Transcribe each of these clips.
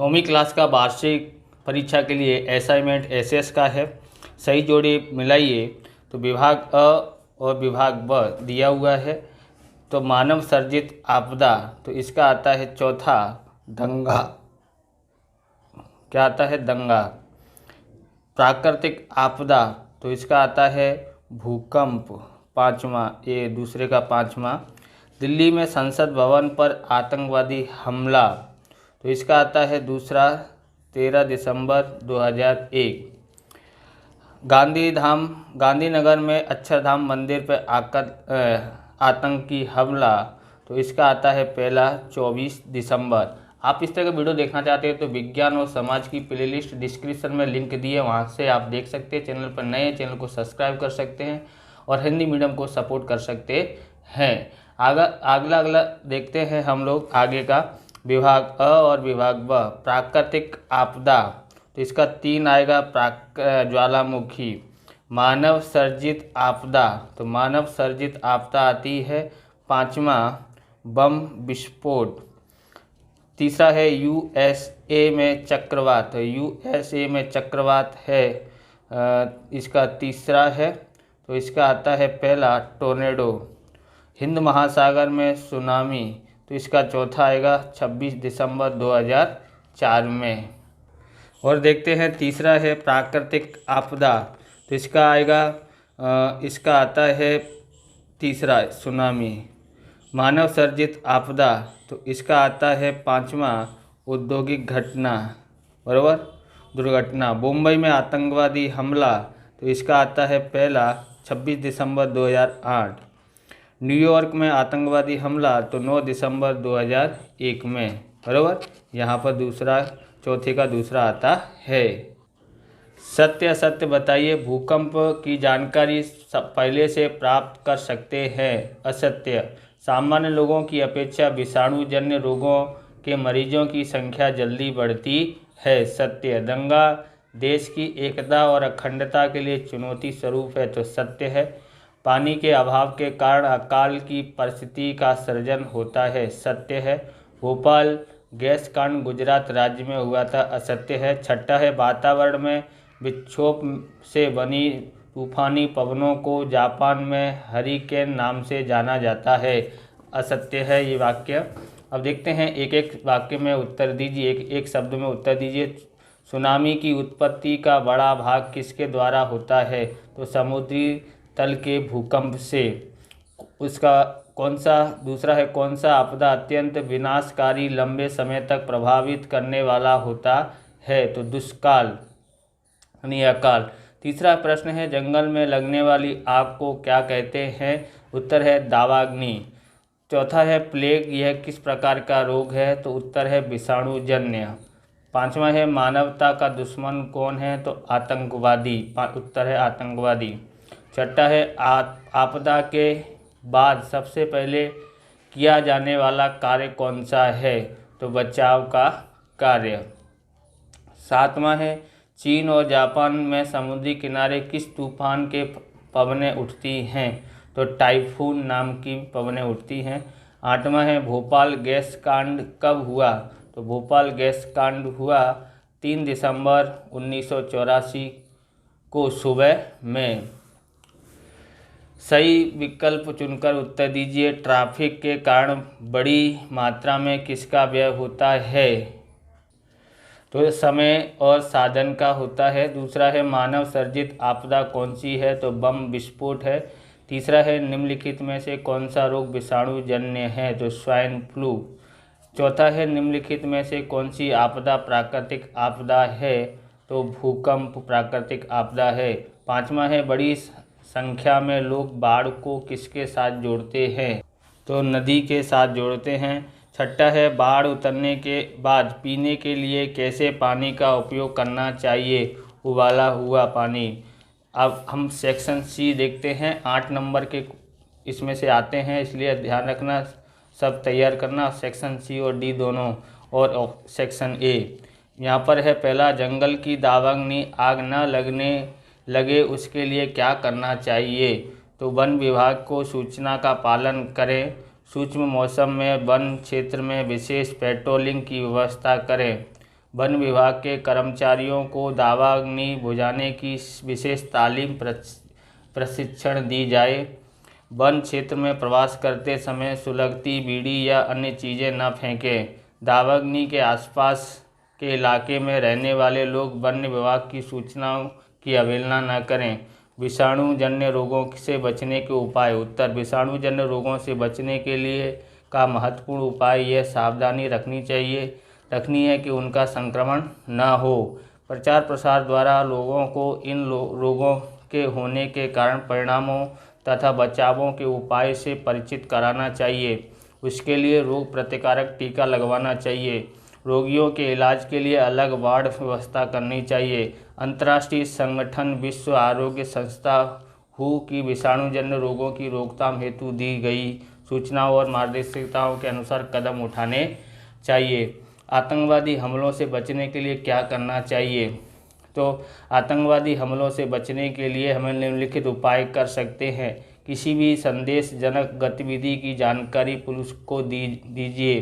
9वीं class का वार्षिक परीक्षा के लिए असाइनमेंट एसएस का है। सही जोड़ी मिलाइए। तो विभाग अ और विभाग ब दिया हुआ है। तो मानव सर्जित आपदा, तो इसका आता है चौथा दंगा। क्या आता है? दंगा। प्राकृतिक आपदा, तो इसका आता है भूकंप, पाँचवा, ये दूसरे का पाँचवा। दिल्ली में संसद भवन पर आतंकवादी हमला, तो इसका आता है दूसरा, 13 दिसंबर 2001। गांधीनगर में अक्षरधाम मंदिर पर आतंकी हमला, तो इसका आता है पहला, 24 दिसंबर। आप इस तरह का वीडियो देखना चाहते हैं तो विज्ञान और समाज की प्लेलिस्ट डिस्क्रिप्शन में लिंक दी है, वहाँ से आप देख सकते हैं। चैनल पर नए चैनल को सब्सक्राइब कर सकते हैं और हिंदी मीडियम को सपोर्ट कर सकते हैं। अगला देखते हैं हम लोग आगे का। विभाग अ और विभाग ब, प्राकृतिक आपदा, तो इसका 3 आएगा, ज्वालामुखी। मानव सर्जित आपदा, तो मानव सर्जित आपदा आती है पाँचवा, बम विस्फोट। तीसरा है यूएसए में चक्रवात, तो यूएसए में चक्रवात है, इसका तीसरा है, तो इसका आता है पहला, टोर्नेडो। हिंद महासागर में सुनामी, तो इसका चौथा आएगा 26 दिसंबर 2004 में। और देखते हैं तीसरा है प्राकृतिक आपदा, तो इसका आएगा इसका आता है तीसरा, सुनामी। मानव सर्जित आपदा, तो इसका आता है पाँचवा, औद्योगिक घटना, बराबर, दुर्घटना। मुंबई में आतंकवादी हमला, तो इसका आता है पहला, 26 दिसंबर 2008। न्यूयॉर्क में आतंकवादी हमला, तो 9 दिसंबर 2001 में, बराबर। यहाँ पर दूसरा, चौथे का दूसरा आता है। सत्य असत्य बताइए। भूकंप की जानकारी पहले से प्राप्त कर सकते हैं। असत्य, सामान्य लोगों की अपेक्षा विषाणुजन्य रोगों के मरीजों की संख्या जल्दी बढ़ती है। सत्य, दंगा देश की एकता और अखंडता के लिए चुनौती स्वरूप है, तो सत्य है। पानी के अभाव के कारण अकाल की परिस्थिति का सृजन होता है, सत्य है। भोपाल गैस कांड गुजरात राज्य में हुआ था, असत्य है। छठा है, वातावरण में विक्षोभ से बनी तूफानी पवनों को जापान में हरिकेन नाम से जाना जाता है, असत्य है ये वाक्य। अब देखते हैं एक एक वाक्य में उत्तर दीजिए, एक शब्द में उत्तर दीजिए। सुनामी की उत्पत्ति का बड़ा भाग किसके द्वारा होता है? तो समुद्री तल के भूकंप से। उसका कौन सा, दूसरा है, कौन सा आपदा अत्यंत विनाशकारी लंबे समय तक प्रभावित करने वाला होता है? तो दुष्काल यानी अकाल। तीसरा प्रश्न है, जंगल में लगने वाली आग को क्या कहते हैं? उत्तर है दावाग्नि। चौथा है, प्लेग यह किस प्रकार का रोग है? तो उत्तर है विषाणुजन्य। पांचवा है, मानवता का दुश्मन कौन है? तो आतंकवादी, उत्तर है आतंकवादी। छठा है, आपदा के बाद सबसे पहले किया जाने वाला कार्य कौन सा है? तो बचाव का कार्य। सातवां है, चीन और जापान में समुद्री किनारे किस तूफान के पवनें उठती हैं? तो टाइफून नाम की पवनें उठती हैं। आठवां है, भोपाल गैस कांड कब हुआ? तो भोपाल गैस कांड हुआ 3 दिसंबर 1984 को सुबह में। सही विकल्प चुनकर उत्तर दीजिए। ट्रैफिक के कारण बड़ी मात्रा में किसका व्यय होता है? तो समय और साधन का होता है। दूसरा है, मानव सर्जित आपदा कौन सी है? तो बम विस्फोट है। तीसरा है, निम्नलिखित में से कौन सा रोग विषाणुजन्य है? तो स्वाइन फ्लू। चौथा है, निम्नलिखित में से कौन सी आपदा प्राकृतिक आपदा है? तो भूकंप प्राकृतिक आपदा है। पांचवा है, बड़ी संख्या में लोग बाढ़ को किसके साथ जोड़ते हैं? तो नदी के साथ जोड़ते हैं। छठा है, बाढ़ उतरने के बाद पीने के लिए कैसे पानी का उपयोग करना चाहिए? उबाला हुआ पानी। अब हम सेक्शन सी देखते हैं। 8 नंबर के इसमें से आते हैं, इसलिए ध्यान रखना, सब तैयार करना, सेक्शन सी और डी दोनों। और सेक्शन ए यहाँ पर है, पहला, जंगल की दावाग्नि आग न लगे उसके लिए क्या करना चाहिए? तो वन विभाग को सूचना का पालन करें। सूक्ष्म मौसम में वन क्षेत्र में विशेष पेट्रोलिंग की व्यवस्था करें। वन विभाग के कर्मचारियों को दावाग्नि बुझाने की विशेष तालीम प्रशिक्षण दी जाए। वन क्षेत्र में प्रवास करते समय सुलगती बीड़ी या अन्य चीज़ें न फेंकें। दावाग्नि के आसपास के इलाके में रहने वाले लोग वन विभाग की सूचनाओं की अवहेलना न करें। विषाणुजन्य रोगों से बचने के उपाय। उत्तर। विषाणुजन्य रोगों से बचने के लिए का महत्वपूर्ण उपाय यह सावधानी रखनी है कि उनका संक्रमण न हो। प्रचार प्रसार द्वारा लोगों को इन रोगों के होने के कारण, परिणामों तथा बचावों के उपाय से परिचित कराना चाहिए। उसके लिए रोग प्रतिकारक टीका लगवाना चाहिए। रोगियों के इलाज के लिए अलग वार्ड व्यवस्था करनी चाहिए। अंतर्राष्ट्रीय संगठन विश्व आरोग्य संस्था WHO की विषाणुजन्य रोगों की रोकथाम हेतु दी गई सूचनाओं और मार्गदर्शिकाओं के अनुसार कदम उठाने चाहिए। आतंकवादी हमलों से बचने के लिए क्या करना चाहिए? तो आतंकवादी हमलों से बचने के लिए हमें निम्नलिखित उपाय कर सकते हैं। किसी भी संदेशजनक गतिविधि की जानकारी पुलिस को दीजिए।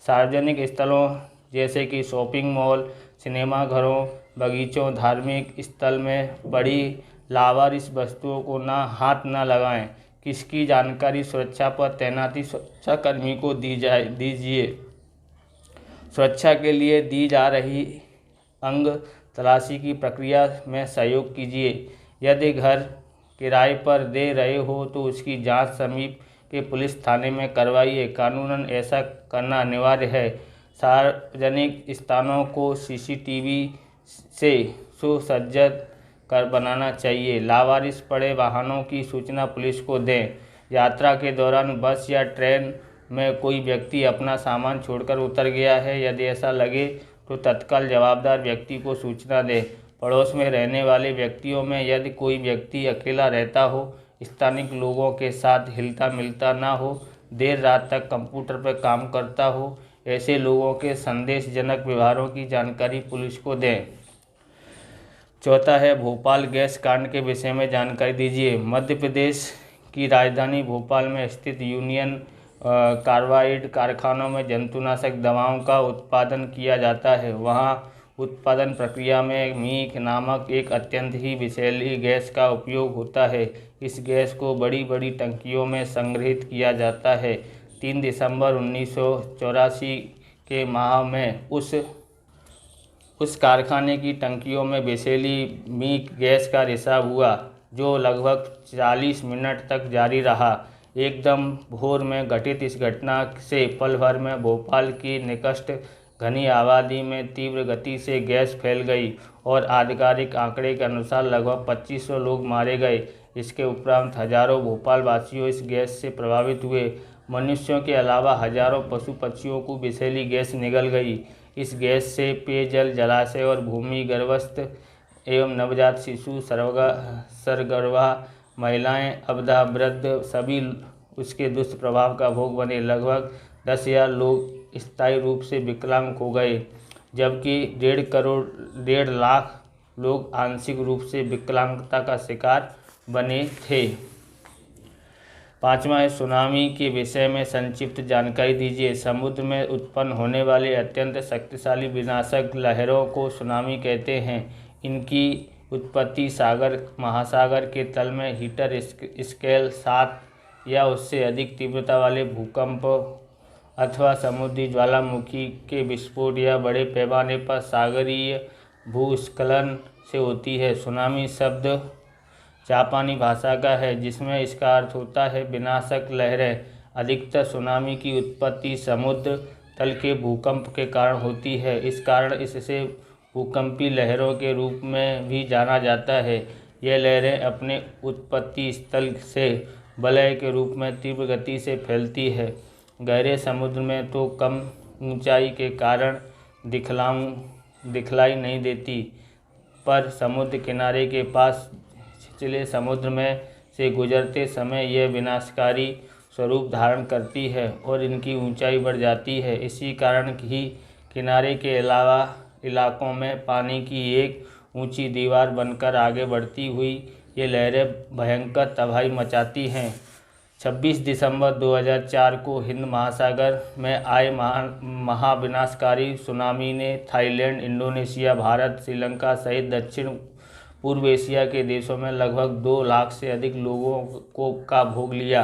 सार्वजनिक स्थलों जैसे कि शॉपिंग मॉल, सिनेमा घरों, बगीचों, धार्मिक स्थल में पड़ी लावारिस वस्तुओं को हाथ न लगाएं। किसकी जानकारी सुरक्षा पर तैनाती सुरक्षाकर्मी को दीजिए। सुरक्षा के लिए दी जा रही अंग तलाशी की प्रक्रिया में सहयोग कीजिए। यदि घर किराए पर दे रहे हो तो उसकी जांच समीप के पुलिस थाने में करवाइए। कानूनन ऐसा करना अनिवार्य है। सार्वजनिक स्थानों को CCTV से सुसज्जित कर बनाना चाहिए। लावारिस पड़े वाहनों की सूचना पुलिस को दें। यात्रा के दौरान बस या ट्रेन में कोई व्यक्ति अपना सामान छोड़कर उतर गया है, यदि ऐसा लगे तो तत्काल जवाबदार व्यक्ति को सूचना दें। पड़ोस में रहने वाले व्यक्तियों में यदि कोई व्यक्ति अकेला रहता हो, स्थानीय लोगों के साथ हिलता मिलता ना हो, देर रात तक कंप्यूटर पर काम करता हो, ऐसे लोगों के संदेशजनक व्यवहारों की जानकारी पुलिस को दें। चौथा है भोपाल गैस कांड के विषय में जानकारी दीजिए। मध्य प्रदेश की राजधानी भोपाल में स्थित यूनियन कार्बाइड कारखानों में जंतुनाशक दवाओं का उत्पादन किया जाता है। वहाँ उत्पादन प्रक्रिया में मीक नामक एक अत्यंत ही विषैली गैस का उपयोग होता है। इस गैस को बड़ी बड़ी टंकियों में संग्रहित किया जाता है। 3 दिसंबर 1984 के माह में उस कारखाने की टंकियों में विषैली मीक गैस का रिसाव हुआ, जो लगभग 40 मिनट तक जारी रहा। एकदम भोर में घटित इस घटना से पल भर में भोपाल की निकट घनी आबादी में तीव्र गति से गैस फैल गई और आधिकारिक आंकड़े के अनुसार लगभग 2500 लोग मारे गए। इसके उपरांत हजारों भोपाल वासियों इस गैस से प्रभावित हुए। मनुष्यों के अलावा हजारों पशु पक्षियों को विषैली गैस निगल गई। इस गैस से पेयजल, जलाशय और भूमि गर्भस्थ एवं नवजात शिशु, सरगर्भा महिलाएं, अबला, वृद्ध सभी उसके दुष्प्रभाव का भोग बने। लगभग 10,000 लोग स्थायी रूप से विकलांग हो गए, जबकि 1.5 लाख लोग आंशिक रूप से विकलांगता का शिकार बने थे। 5वां है सुनामी के विषय में संक्षिप्त जानकारी दीजिए। समुद्र में उत्पन्न होने वाले अत्यंत शक्तिशाली विनाशक लहरों को सुनामी कहते हैं। इनकी उत्पत्ति सागर महासागर के तल में रिक्टर स्केल 7 या उससे अधिक तीव्रता वाले भूकंप अथवा समुद्री ज्वालामुखी के विस्फोट या बड़े पैमाने पर सागरीय भूस्खलन से होती है। सुनामी शब्द जापानी भाषा का है, जिसमें इसका अर्थ होता है विनाशक लहरें। अधिकतर सुनामी की उत्पत्ति समुद्र तल के भूकंप के कारण होती है। इस कारण इससे भूकंपी लहरों के रूप में भी जाना जाता है। ये लहरें अपने उत्पत्ति स्थल से वलय के रूप में तीव्र गति से फैलती है। गहरे समुद्र में तो कम ऊंचाई के कारण दिखलाई नहीं देती, पर समुद्र किनारे के पास छिछले समुद्र में से गुजरते समय यह विनाशकारी स्वरूप धारण करती है और इनकी ऊंचाई बढ़ जाती है। इसी कारण ही किनारे के अलावा इलाकों में पानी की एक ऊंची दीवार बनकर आगे बढ़ती हुई ये लहरें भयंकर तबाही मचाती हैं। 26 दिसंबर 2004 को हिंद महासागर में आए महाविनाशकारी सुनामी ने थाईलैंड, इंडोनेशिया, भारत, श्रीलंका सहित दक्षिण पूर्व एशिया के देशों में लगभग 2 लाख से अधिक लोगों को का भोग लिया।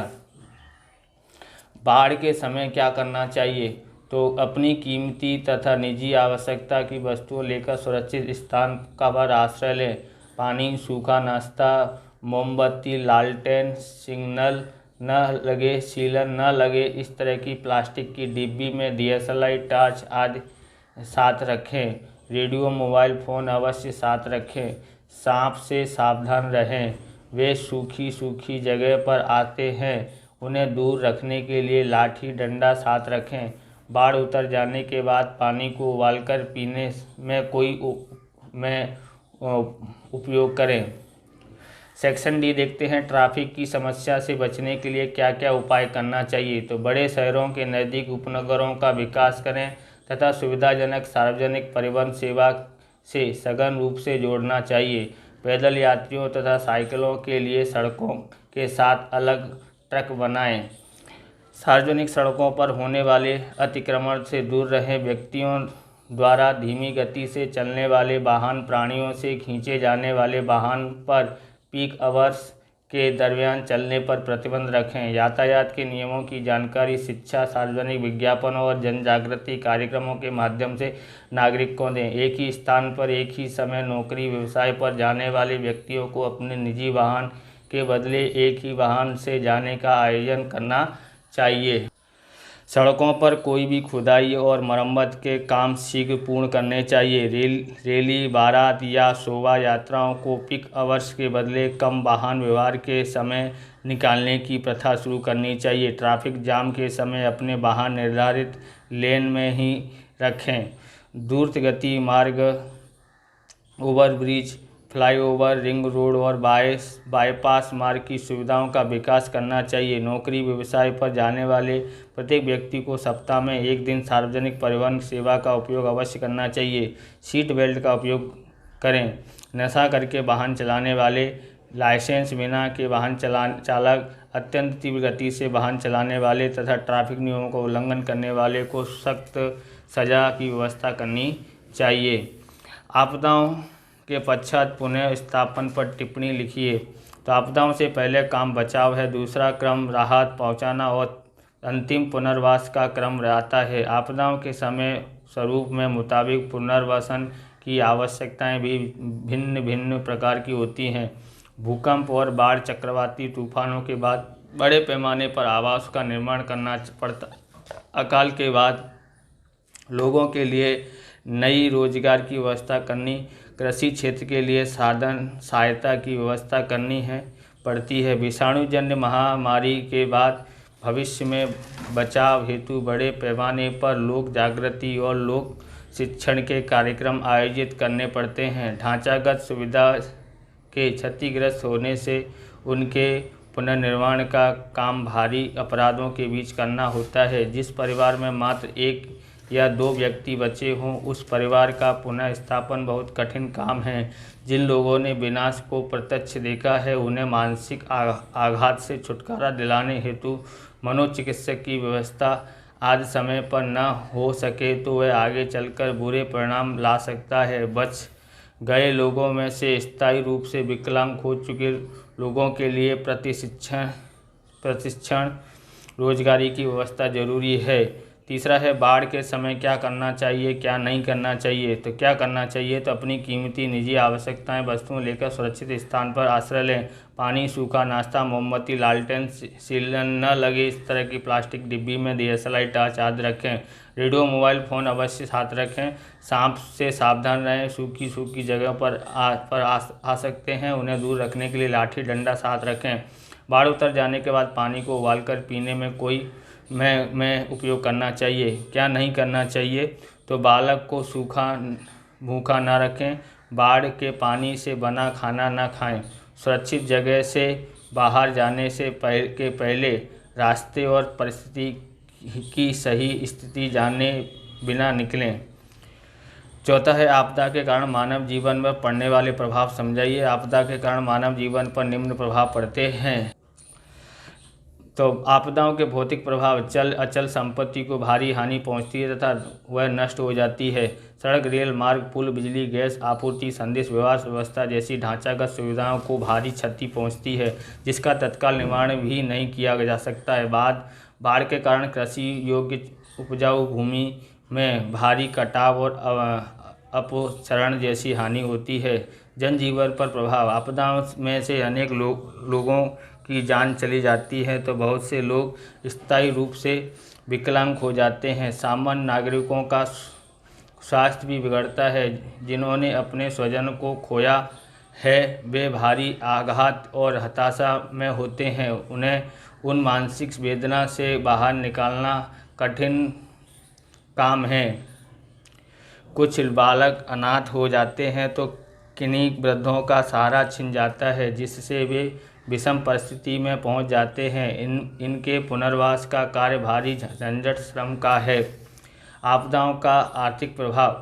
बाढ़ के समय क्या करना चाहिए? तो अपनी कीमती तथा निजी आवश्यकता की वस्तुओं लेकर सुरक्षित स्थान का पर आश्रय लें। पानी, सूखा नाश्ता, मोमबत्ती, लालटेन, सिग्नल न लगे, सीलन न लगे इस तरह की प्लास्टिक की डिब्बी में DSLR टॉर्च आदि साथ रखें। रेडियो, मोबाइल फ़ोन अवश्य साथ रखें। सांप से सावधान रहें, वे सूखी जगह पर आते हैं, उन्हें दूर रखने के लिए लाठी डंडा साथ रखें। बाढ़ उतर जाने के बाद पानी को उबालकर पीने में उपयोग करें। सेक्शन डी देखते हैं, ट्रैफिक की समस्या से बचने के लिए क्या क्या उपाय करना चाहिए। तो बड़े शहरों के नज़दीक उपनगरों का विकास करें तथा सुविधाजनक सार्वजनिक परिवहन सेवा से सघन रूप से जोड़ना चाहिए। पैदल यात्रियों तथा साइकिलों के लिए सड़कों के साथ अलग ट्रैक बनाएं। सार्वजनिक सड़कों पर होने वाले अतिक्रमण से दूर रहें। व्यक्तियों द्वारा धीमी गति से चलने वाले वाहन, प्राणियों से खींचे जाने वाले वाहन पर पीक आवर्स के दरमियान चलने पर प्रतिबंध रखें। यातायात के नियमों की जानकारी, शिक्षा, सार्वजनिक विज्ञापनों और जन जागृति कार्यक्रमों के माध्यम से नागरिक को दें। एक ही स्थान पर एक ही समय नौकरी, व्यवसाय पर जाने वाले व्यक्तियों को अपने निजी वाहन के बदले एक ही वाहन से जाने का आयोजन करना चाहिए। सड़कों पर कोई भी खुदाई और मरम्मत के काम शीघ्र पूर्ण करने चाहिए। रैली, बारात या शोभा यात्राओं को पीक आवर्स के बदले कम वाहन व्यवहार के समय निकालने की प्रथा शुरू करनी चाहिए। ट्रैफिक जाम के समय अपने वाहन निर्धारित लेन में ही रखें। द्रुत गति मार्ग, ओवरब्रिज, फ्लाईओवर, रिंग रोड और बाईपास मार्ग की सुविधाओं का विकास करना चाहिए। नौकरी, व्यवसाय पर जाने वाले प्रत्येक व्यक्ति को सप्ताह में एक दिन सार्वजनिक परिवहन सेवा का उपयोग अवश्य करना चाहिए। सीट बेल्ट का उपयोग करें। नशा करके वाहन चलाने वाले, लाइसेंस बिना के वाहन चालक, अत्यंत तीव्र गति से वाहन चलाने वाले तथा ट्रैफिक नियमों का उल्लंघन करने वाले को सख्त सज़ा की व्यवस्था करनी चाहिए। आपदाओं के पश्चात पुनः स्थापन पर टिप्पणी लिखिए। तो आपदाओं से पहले काम बचाव है, दूसरा क्रम राहत पहुंचाना और अंतिम पुनर्वास का क्रम रहता है। आपदाओं के समय स्वरूप में मुताबिक पुनर्वासन की आवश्यकताएं भी भिन्न भिन्न प्रकार की होती हैं। भूकंप और बाढ़, चक्रवाती तूफानों के बाद बड़े पैमाने पर आवास का निर्माण करना पड़ता। अकाल के बाद लोगों के लिए नई रोजगार की व्यवस्था करनी, कृषि क्षेत्र के लिए साधन सहायता की व्यवस्था करनी पड़ती है। विषाणुजन्य महामारी के बाद भविष्य में बचाव हेतु बड़े पैमाने पर लोक जागृति और लोक शिक्षण के कार्यक्रम आयोजित करने पड़ते हैं। ढांचागत सुविधा के क्षतिग्रस्त होने से उनके पुनर्निर्माण का काम भारी अपराधों के बीच करना होता है। जिस परिवार में मात्र 1 या 2 व्यक्ति बचे हों, उस परिवार का पुनः स्थापन बहुत कठिन काम है। जिन लोगों ने विनाश को प्रत्यक्ष देखा है, उन्हें मानसिक आघात से छुटकारा दिलाने हेतु मनोचिकित्सक की व्यवस्था आज समय पर न हो सके तो वह आगे चलकर बुरे परिणाम ला सकता है। बच गए लोगों में से स्थायी रूप से विकलांग हो चुके लोगों के लिए प्रशिक्षण रोजगारी की व्यवस्था जरूरी है। तीसरा है, बाढ़ के समय क्या करना चाहिए, क्या नहीं करना चाहिए। तो क्या करना चाहिए? तो अपनी कीमती निजी आवश्यकताएं वस्तुओं लेकर सुरक्षित स्थान पर आश्रय लें। पानी, सूखा नाश्ता, मोमबत्ती, लालटेन, सीलन न लगे इस तरह की प्लास्टिक डिब्बी में DSLR टॉर्च आदि रखें। रेडियो, मोबाइल फ़ोन अवश्य साथ रखें। सांप से सावधान रहें, सूखी जगह पर आ सकते हैं, उन्हें दूर रखने के लिए लाठी डंडा साथ रखें। बाढ़ उतर जाने के बाद पानी को उबालकर पीने में उपयोग करना चाहिए। क्या नहीं करना चाहिए? तो बालक को भूखा न रखें। बाढ़ के पानी से बना खाना न खाएं। सुरक्षित जगह से बाहर जाने से पहले रास्ते और परिस्थिति की सही स्थिति जाने बिना निकलें। चौथा है, आपदा के कारण मानव जीवन पर पड़ने वाले प्रभाव समझाइए। आपदा के कारण मानव जीवन पर निम्न प्रभाव पड़ते हैं। तो आपदाओं के भौतिक प्रभाव चल अचल संपत्ति को भारी हानि पहुंचती है तथा वह नष्ट हो जाती है। सड़क, रेल मार्ग, पुल, बिजली, गैस आपूर्ति, संदेश व्यवहार व्यवस्था जैसी ढांचागत सुविधाओं को भारी क्षति पहुंचती है, जिसका तत्काल निवारण भी नहीं किया जा सकता है। बाढ़ के कारण कृषि योग्य उपजाऊ भूमि में भारी कटाव और अपक्षरण जैसी हानि होती है। जनजीवन पर प्रभाव, आपदाओं में से अनेक लोगों की जान चली जाती है तो बहुत से लोग स्थायी रूप से विकलांग हो जाते हैं। सामान्य नागरिकों का स्वास्थ्य भी बिगड़ता है। जिन्होंने अपने स्वजन को खोया है वे भारी आघात और हताशा में होते हैं। उन्हें उन मानसिक वेदना से बाहर निकालना कठिन काम है। कुछ बालक अनाथ हो जाते हैं तो किन्हीं वृद्धों का सहारा छिन जाता है, जिससे वे विषम परिस्थिति में पहुंच जाते हैं। इनके पुनर्वास का कार्य भारी झंझट श्रम का है। आपदाओं का आर्थिक प्रभाव,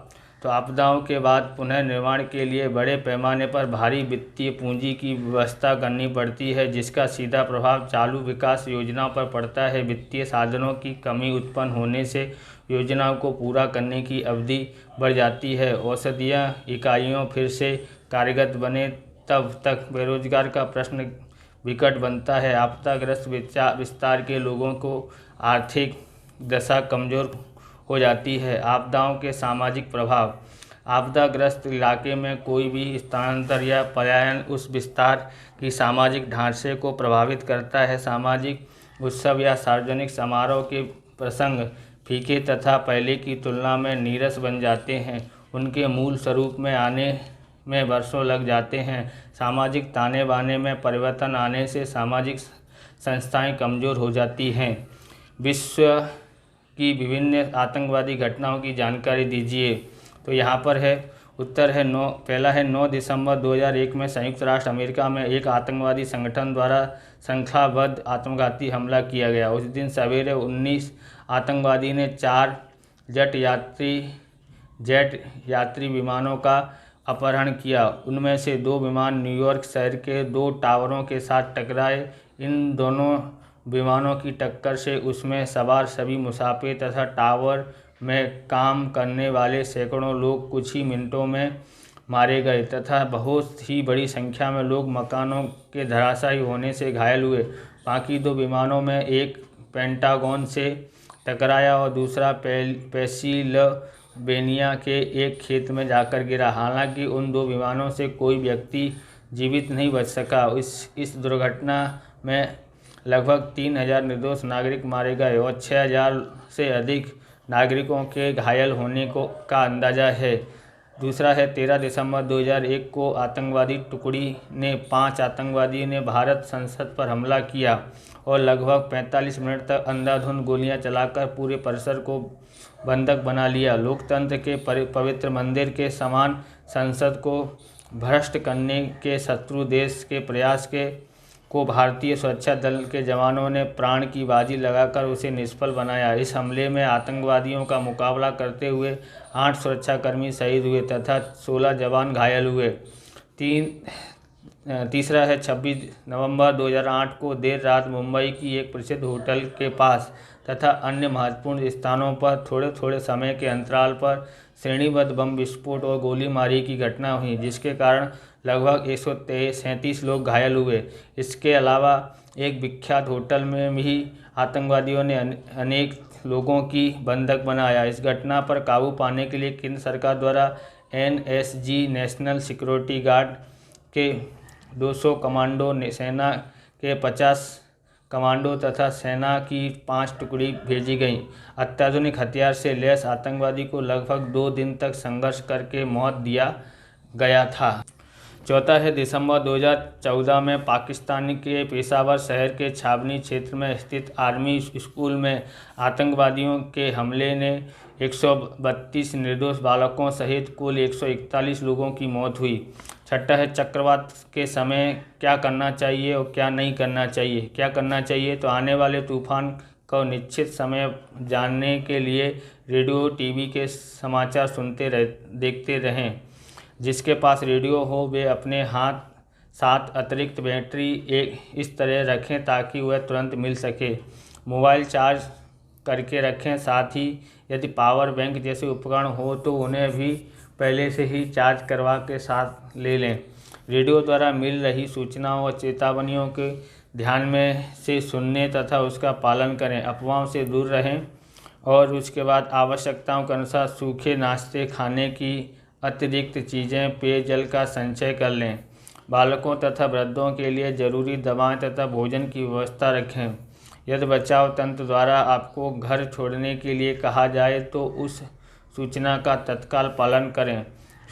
तो आपदाओं के बाद पुनर्निर्माण के लिए बड़े पैमाने पर भारी वित्तीय पूंजी की व्यवस्था करनी पड़ती है, जिसका सीधा प्रभाव चालू विकास योजनाओं पर पड़ता है। वित्तीय साधनों की कमी उत्पन्न होने से योजनाओं को पूरा करने की अवधि बढ़ जाती है। औषधीय इकाइयों फिर से कार्यगत बने तब तक बेरोजगार का प्रश्न विकट बनता है। आपदाग्रस्त विस्तार के लोगों को आर्थिक दशा कमज़ोर हो जाती है। आपदाओं के सामाजिक प्रभाव, आपदाग्रस्त इलाके में कोई भी स्थानांतर या पलायन उस विस्तार की सामाजिक ढांचे को प्रभावित करता है। सामाजिक उत्सव या सार्वजनिक समारोह के प्रसंग फीके तथा पहले की तुलना में नीरस बन जाते हैं। उनके मूल स्वरूप में आने में वर्षों लग जाते हैं। सामाजिक ताने बाने में परिवर्तन आने से सामाजिक संस्थाएं कमज़ोर हो जाती हैं। विश्व की विभिन्न आतंकवादी घटनाओं की जानकारी दीजिए। तो यहाँ पर है उत्तर है पहला है 9 दिसंबर 2001 में संयुक्त राष्ट्र अमेरिका में एक आतंकवादी संगठन द्वारा श्रृंखलाबद्ध आत्मघाती हमला किया गया। उस दिन सवेरे 19 आतंकवादी ने 4 जेट यात्री विमानों का अपहरण किया। उनमें से 2 विमान न्यूयॉर्क शहर के 2 टावरों के साथ टकराए। इन दोनों विमानों की टक्कर से उसमें सवार सभी मुसाफिर तथा टावर में काम करने वाले सैकड़ों लोग कुछ ही मिनटों में मारे गए तथा बहुत ही बड़ी संख्या में लोग मकानों के धराशायी होने से घायल हुए। बाकी 2 विमानों में एक पेंटागन से टकराया और दूसरा पेंसिल्वेनिया के एक खेत में जाकर गिरा। हालांकि उन 2 विमानों से कोई व्यक्ति जीवित नहीं बच सका। इस दुर्घटना में लगभग 3000 निर्दोष नागरिक मारे गए और 6000 से अधिक नागरिकों के घायल होने का अंदाजा है। दूसरा है 13 दिसंबर 2001 को आतंकवादी टुकड़ी ने 5 आतंकवादियों ने भारत संसद पर हमला किया और लगभग 45 मिनट तक अंधाधुंध गोलियां चलाकर पूरे परिसर को बंधक बना लिया। लोकतंत्र के पवित्र मंदिर के समान संसद को भ्रष्ट करने के शत्रु देश के प्रयास को भारतीय सुरक्षा दल के जवानों ने प्राण की बाजी लगाकर उसे निष्फल बनाया। इस हमले में आतंकवादियों का मुकाबला करते हुए 8 सुरक्षाकर्मी शहीद हुए तथा 16 जवान घायल हुए। तीसरा है 26 नवंबर 2008 को देर रात मुंबई की एक प्रसिद्ध होटल के पास तथा अन्य महत्वपूर्ण स्थानों पर थोड़े थोड़े समय के अंतराल पर श्रेणीबद्ध बम विस्फोट और गोलीमारी की घटना हुई, जिसके कारण लगभग 137 लोग घायल हुए। इसके अलावा एक विख्यात होटल में भी आतंकवादियों ने अनेक लोगों की बंधक बनाया। इस घटना पर काबू पाने के लिए केंद्र सरकार द्वारा NSG नेशनल सिक्योरिटी गार्ड के 200 कमांडो, सेना के 50 कमांडो तथा सेना की 5 टुकड़ी भेजी गईं। अत्याधुनिक हथियार से लैस आतंकवादी को लगभग 2 दिन तक संघर्ष करके मौत दिया गया था। चौथा है दिसंबर 2014 में पाकिस्तान के पेशावर शहर के छावनी क्षेत्र में स्थित आर्मी स्कूल में आतंकवादियों के हमले ने 132 निर्दोष बालकों सहित कुल 141 लोगों की मौत हुई। छठा है चक्रवात के समय क्या करना चाहिए और क्या नहीं करना चाहिए। क्या करना चाहिए तो आने वाले तूफान को निश्चित समय जानने के लिए रेडियो टीवी के समाचार देखते रहें। जिसके पास रेडियो हो वे अपने हाथ साथ अतिरिक्त बैटरी एक इस तरह रखें ताकि वह तुरंत मिल सके। मोबाइल चार्ज करके रखें, साथ ही यदि पावर बैंक जैसे उपकरण हो तो उन्हें भी पहले से ही चार्ज करवा के साथ ले लें। रेडियो द्वारा मिल रही सूचनाओं और चेतावनियों के ध्यान में से सुनने तथा उसका पालन करें। अफवाहों से दूर रहें और उसके बाद आवश्यकताओं के अनुसार सूखे नाश्ते, खाने की अतिरिक्त चीज़ें, पेयजल का संचय कर लें। बालकों तथा वृद्धों के लिए ज़रूरी दवाएं तथा भोजन की व्यवस्था रखें। यदि बचाव तंत्र द्वारा आपको घर छोड़ने के लिए कहा जाए तो उस सूचना का तत्काल पालन करें।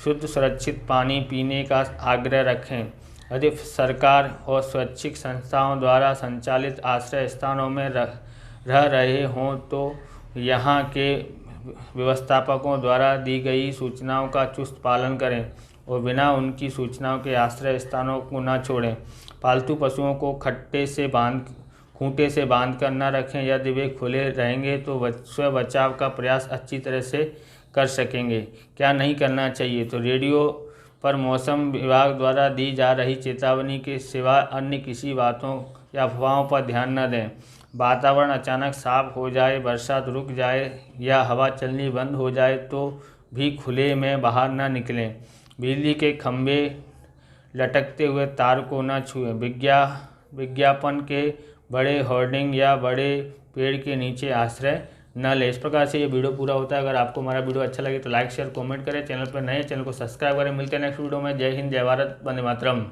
शुद्ध सुरक्षित पानी पीने का आग्रह रखें। यदि सरकार और स्वैच्छिक संस्थाओं द्वारा संचालित आश्रय स्थानों में रह रहे हों तो यहाँ के व्यवस्थापकों द्वारा दी गई सूचनाओं का चुस्त पालन करें और बिना उनकी सूचनाओं के आश्रय स्थानों को न छोड़ें। पालतू पशुओं को खूंटे से बांध कर न रखें। यदि वे खुले रहेंगे तो स्व बचाव का प्रयास अच्छी तरह से कर सकेंगे। क्या नहीं करना चाहिए, तो रेडियो पर मौसम विभाग द्वारा दी जा रही चेतावनी के सिवा अन्य किसी बातों या अफवाहों पर ध्यान न दें। वातावरण अचानक साफ हो जाए, बरसात रुक जाए या हवा चलनी बंद हो जाए तो भी खुले में बाहर न निकलें। बिजली के खंभे, लटकते हुए तार को न छुएं। विज्ञापन के बड़े होर्डिंग या बड़े पेड़ के नीचे आश्रय न लें। इस प्रकार से ये वीडियो पूरा होता है। अगर आपको हमारा वीडियो अच्छा लगे तो लाइक शेयर कमेंट करें। चैनल पर नए चैनल को सब्सक्राइब करें। मिलते हैं नेक्स्ट वीडियो में। जय हिंद, जय भारत, वंदे मातरम।